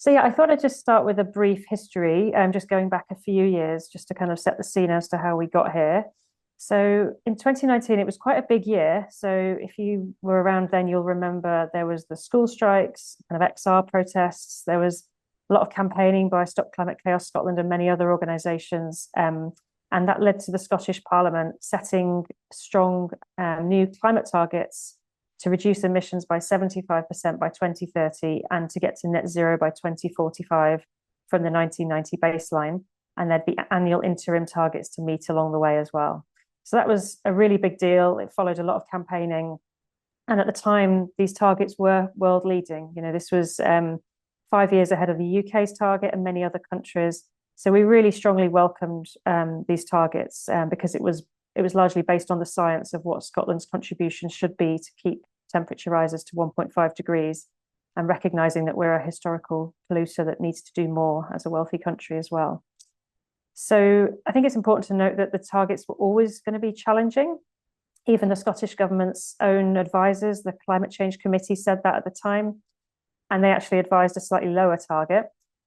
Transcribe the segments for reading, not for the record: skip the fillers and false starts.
So yeah, I thought I'd just start with a brief history, just going back a few years, just to kind of set the scene as to how we got here. So in 2019, it was quite a big year. So if you were around then, you'll remember there was the school strikes, kind of XR protests. There was a lot of campaigning by Stop Climate Chaos Scotland and many other organisations. And that led to the Scottish Parliament setting strong new climate targets to reduce emissions by 75% by 2030 and to get to net zero by 2045 from the 1990 baseline. And there'd be annual interim targets to meet along the way as well. So that was a really big deal. It followed a lot of campaigning. And at the time, these targets were world leading. You know, this was 5 years ahead of the UK's target and many other countries. So we really strongly welcomed these targets because it was largely based on the science of what Scotland's contribution should be to keep temperature rises to 1.5 degrees and recognizing that we're a historical polluter that needs to do more as a wealthy country as well. So I think it's important to note that the targets were always going to be challenging. Even the Scottish government's own advisors, the Climate Change Committee, said that at the time, and they actually advised a slightly lower target.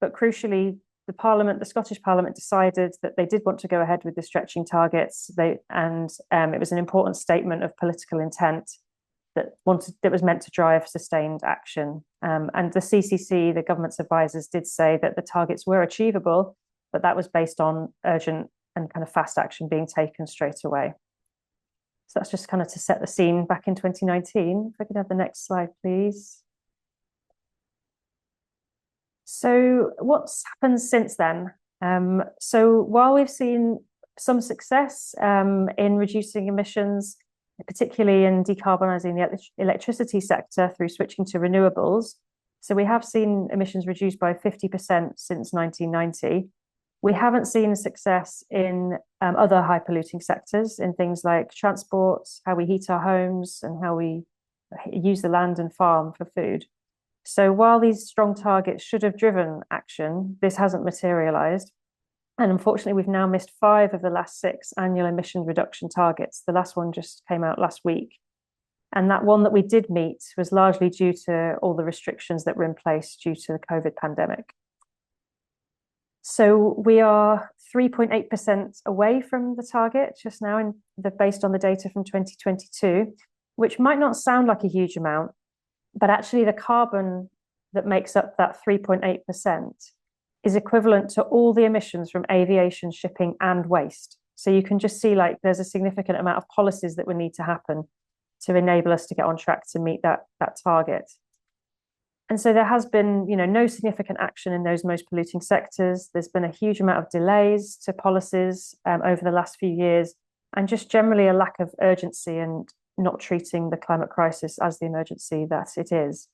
But crucially, the Scottish Parliament decided that they did want to go ahead with the stretching targets. It was an important statement of political intent that was meant to drive sustained action. And the CCC, the government's advisors, did say that the targets were achievable, but that was based on urgent and kind of fast action being taken straight away. So that's just kind of to set the scene back in 2019. If I could have the next slide, please. So what's happened since then? So while we've seen some success in reducing emissions, particularly in decarbonising the electricity sector through switching to renewables, so we have seen emissions reduced by 50% since 1990. We haven't seen success in other high polluting sectors, in things like transport, how we heat our homes, and how we use the land and farm for food. So while these strong targets should have driven action, this hasn't materialized. And unfortunately, we've now missed 5 of the last 6 annual emission reduction targets. The last one just came out last week. And that one that we did meet was largely due to all the restrictions that were in place due to the COVID pandemic. So we are 3.8% away from the target just now, based on the data from 2022, which might not sound like a huge amount, but actually the carbon that makes up that 3.8% is equivalent to all the emissions from aviation, shipping, and waste. So you can just see like there's a significant amount of policies that would need to happen to enable us to get on track to meet that target. And so there has been, no significant action in those most polluting sectors. There's been a huge amount of delays to policies over the last few years, and just generally a lack of urgency and not treating the climate crisis as the emergency that it is.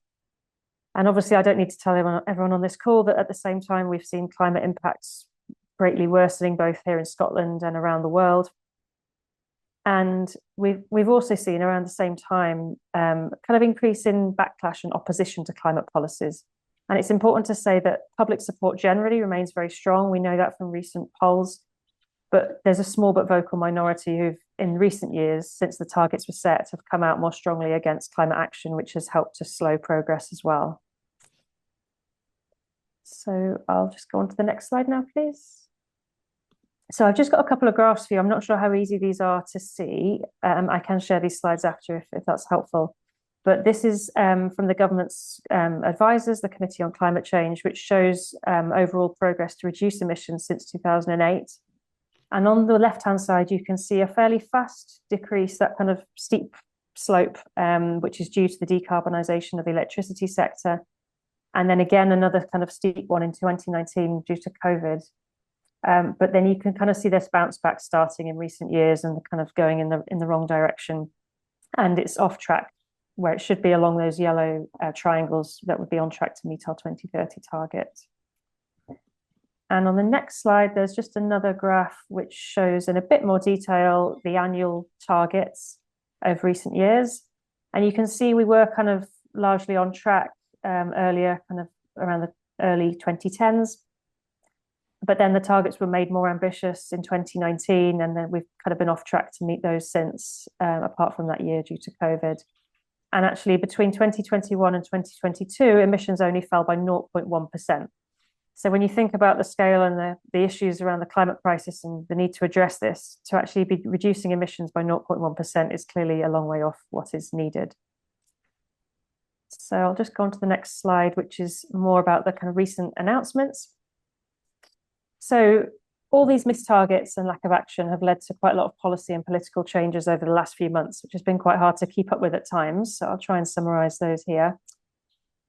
And obviously, I don't need to tell everyone on this call that at the same time, we've seen climate impacts greatly worsening both here in Scotland and around the world. And we've also seen around the same time kind of increase in backlash and opposition to climate policies. And it's important to say that public support generally remains very strong. We know that from recent polls, but there's a small but vocal minority who've, in recent years, since the targets were set, have come out more strongly against climate action, which has helped to slow progress as well. So I'll just go on to the next slide now, please. So I've just got a couple of graphs for you. I'm not sure how easy these are to see. I can share these slides after if that's helpful. But this is from the government's advisors, the Committee on Climate Change, which shows overall progress to reduce emissions since 2008. And on the left-hand side, you can see a fairly fast decrease, that kind of steep slope, which is due to the decarbonisation of the electricity sector. And then again, another kind of steep one in 2019 due to COVID. But then you can kind of see this bounce back starting in recent years and kind of going in the wrong direction. And it's off track where it should be along those yellow triangles that would be on track to meet our 2030 target. And on the next slide, there's just another graph which shows in a bit more detail the annual targets of recent years. And you can see we were kind of largely on track earlier, kind of around the early 2010s. But then the targets were made more ambitious in 2019, and then we've kind of been off track to meet those since, apart from that year due to COVID. And actually, between 2021 and 2022, emissions only fell by 0.1%. So when you think about the scale and the issues around the climate crisis and the need to address this, to actually be reducing emissions by 0.1% is clearly a long way off what is needed. So I'll just go on to the next slide, which is more about the kind of recent announcements. So all these missed targets and lack of action have led to quite a lot of policy and political changes over the last few months, which has been quite hard to keep up with at times. So I'll try and summarize those here.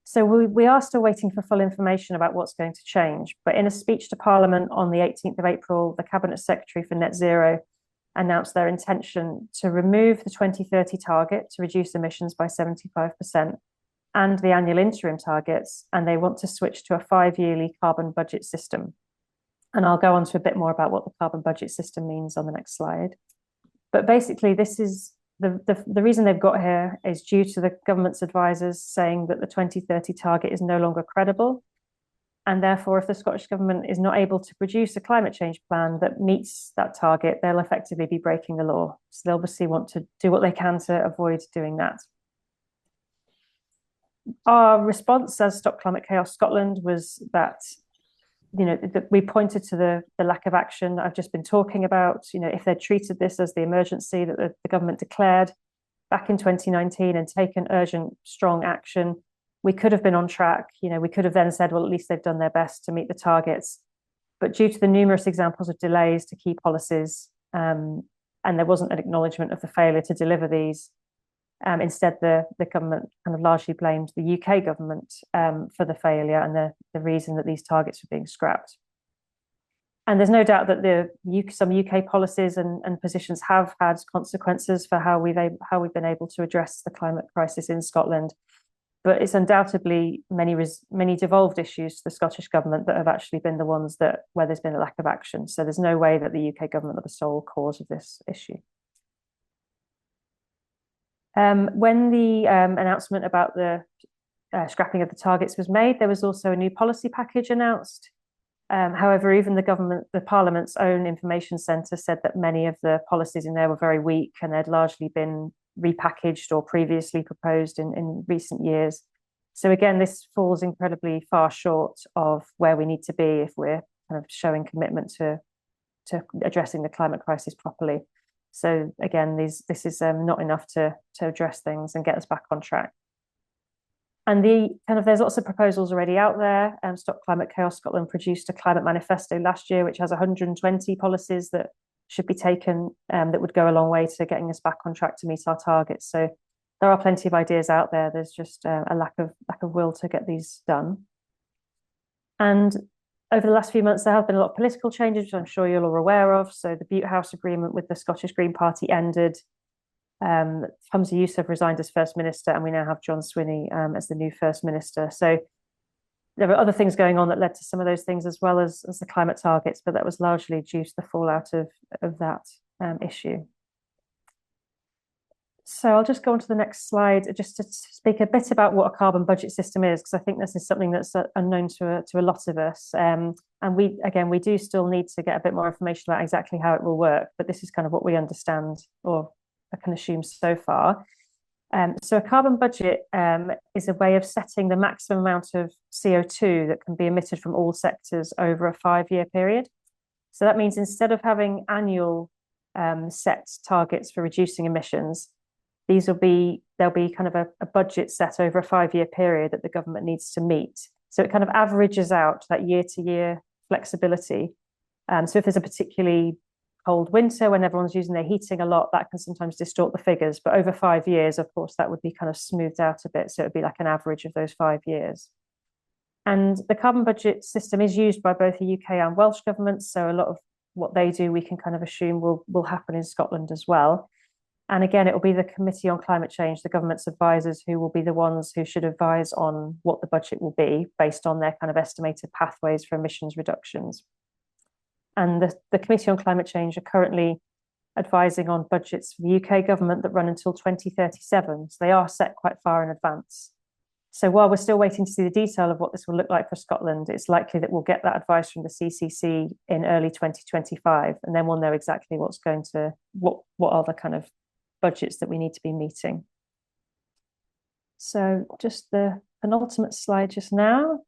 So we are still waiting for full information about what's going to change. But in a speech to Parliament on the 18th of April, the Cabinet Secretary for Net Zero announced their intention to remove the 2030 target to reduce emissions by 75% and the annual interim targets, and they want to switch to a 5-yearly carbon budget system. And I'll go on to a bit more about what the carbon budget system means on the next slide. But basically, this is the reason they've got here is due to the government's advisors saying that the 2030 target is no longer credible. And therefore, if the Scottish Government is not able to produce a climate change plan that meets that target, they'll effectively be breaking the law. So they obviously want to do what they can to avoid doing that. Our response as Stop Climate Chaos Scotland was that we pointed to the lack of action that I've just been talking about. If they'd treated this as the emergency that the government declared back in 2019 and taken urgent, strong action, we could have been on track. We could have then said, well, at least they've done their best to meet the targets. But due to the numerous examples of delays to key policies, and there wasn't an acknowledgement of the failure to deliver these, instead, the government kind of largely blamed the UK government for the failure and the reason that these targets were being scrapped. And there's no doubt that some UK policies and positions have had consequences for how we've been able to address the climate crisis in Scotland. But it's undoubtedly many devolved issues to the Scottish government that have actually been the ones where there's been a lack of action. So there's no way that the UK government are the sole cause of this issue. When the announcement about the scrapping of the targets was made, there was also a new policy package announced. However, even the Parliament's own information centre said that many of the policies in there were very weak and they'd largely been repackaged or previously proposed in recent years. So again, this falls incredibly far short of where we need to be if we're kind of showing commitment to addressing the climate crisis properly. So again, this is not enough to address things and get us back on track. And there's lots of proposals already out there. Stop Climate Chaos Scotland produced a climate manifesto last year, which has 120 policies that should be taken that would go a long way to getting us back on track to meet our targets. So there are plenty of ideas out there. There's just a lack of will to get these done. And over the last few months, there have been a lot of political changes, which I'm sure you're all aware of. So the Butte House agreement with the Scottish Green Party ended. Humza Yousaf resigned as First Minister, and we now have John Swinney as the new First Minister. So there were other things going on that led to some of those things, as well as the climate targets, but that was largely due to the fallout of that issue. So I'll just go on to the next slide just to speak a bit about what a carbon budget system is, because I think this is something that's unknown to a lot of us. And we do still need to get a bit more information about exactly how it will work, but this is kind of what we understand, or I can assume so far. So a carbon budget is a way of setting the maximum amount of CO2 that can be emitted from all sectors over a 5-year period. So that means instead of having annual set targets for reducing emissions, there'll be kind of a budget set over a 5-year period that the government needs to meet. So it kind of averages out that year-to-year flexibility. So if there's a particularly cold winter when everyone's using their heating a lot, that can sometimes distort the figures. But over 5 years, of course, that would be kind of smoothed out a bit. So it would be like an average of those 5 years. And the carbon budget system is used by both the UK and Welsh governments. So a lot of what they do, we can kind of assume will happen in Scotland as well. And again, it will be the Committee on Climate Change, the government's advisors, who will be the ones who should advise on what the budget will be based on their kind of estimated pathways for emissions reductions. And the Committee on Climate Change are currently advising on budgets for the UK government that run until 2037. So they are set quite far in advance. So while we're still waiting to see the detail of what this will look like for Scotland, it's likely that we'll get that advice from the CCC in early 2025, and then we'll know exactly what are the kind of budgets that we need to be meeting. So just the penultimate slide just now.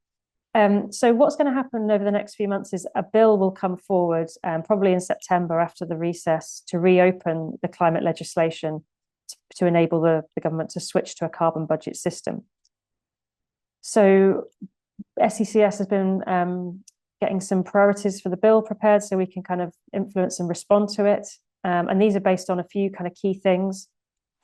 So what's going to happen over the next few months is a bill will come forward, probably in September after the recess, to reopen the climate legislation to enable the government to switch to a carbon budget system. So SECS has been getting some priorities for the bill prepared so we can kind of influence and respond to it. And these are based on a few kind of key things.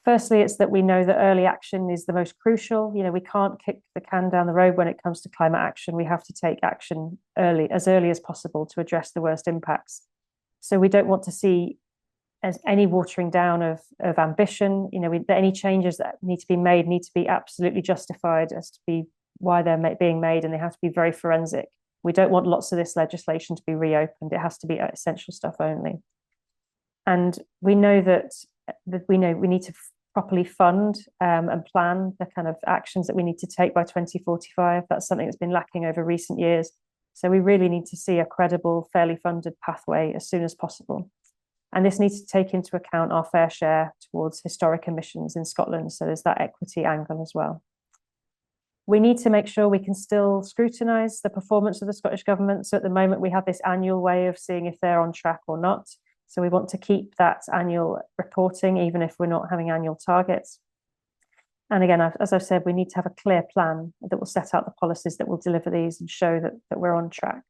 Firstly, it's that we know that early action is the most crucial. You know, we can't kick the can down the road when it comes to climate action. We have to take action early as possible to address the worst impacts. So we don't want to see as any watering down of ambition. You know, any changes that need to be made need to be absolutely justified as to be why they're being made, and they have to be very forensic. We don't want lots of this legislation to be reopened. It has to be essential stuff only. And we know that we need to properly fund and plan the kind of actions that we need to take by 2045. That's something that's been lacking over recent years. So we really need to see a credible, fairly funded pathway as soon as possible. And this needs to take into account our fair share towards historic emissions in Scotland. So there's that equity angle as well. We need to make sure we can still scrutinise the performance of the Scottish Government. So at the moment, we have this annual way of seeing if they're on track or not. So we want to keep that annual reporting, even if we're not having annual targets. And again, as I've said, we need to have a clear plan that will set out the policies that will deliver these and show that we're on track.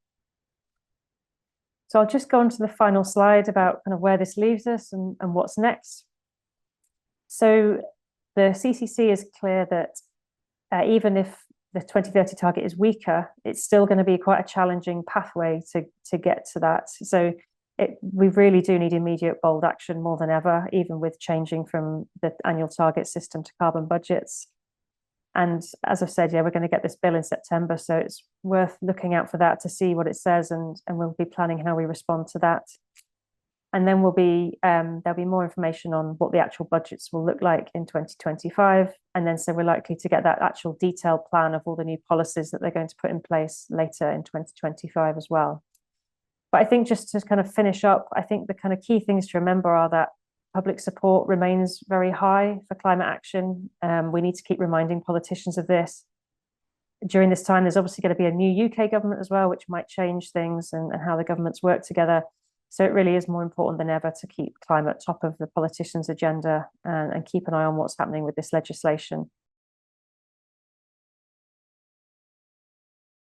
So I'll just go on to the final slide about kind of where this leaves us and what's next. So the CCC is clear that even if the 2030 target is weaker, it's still going to be quite a challenging pathway to get to that. So we really do need immediate bold action more than ever, even with changing from the annual target system to carbon budgets. And as I've said, yeah, we're going to get this bill in September, so it's worth looking out for that to see what it says, and we'll be planning how we respond to that. And then there'll be more information on what the actual budgets will look like in 2025. And then so we're likely to get that actual detailed plan of all the new policies that they're going to put in place later in 2025 as well. But I think just to kind of finish up, I think the kind of key things to remember are that public support remains very high for climate action. We need to keep reminding politicians of this. During this time, there's obviously going to be a new UK government as well, which might change things and how the governments work together. So it really is more important than ever to keep climate top of the politicians' agenda and keep an eye on what's happening with this legislation.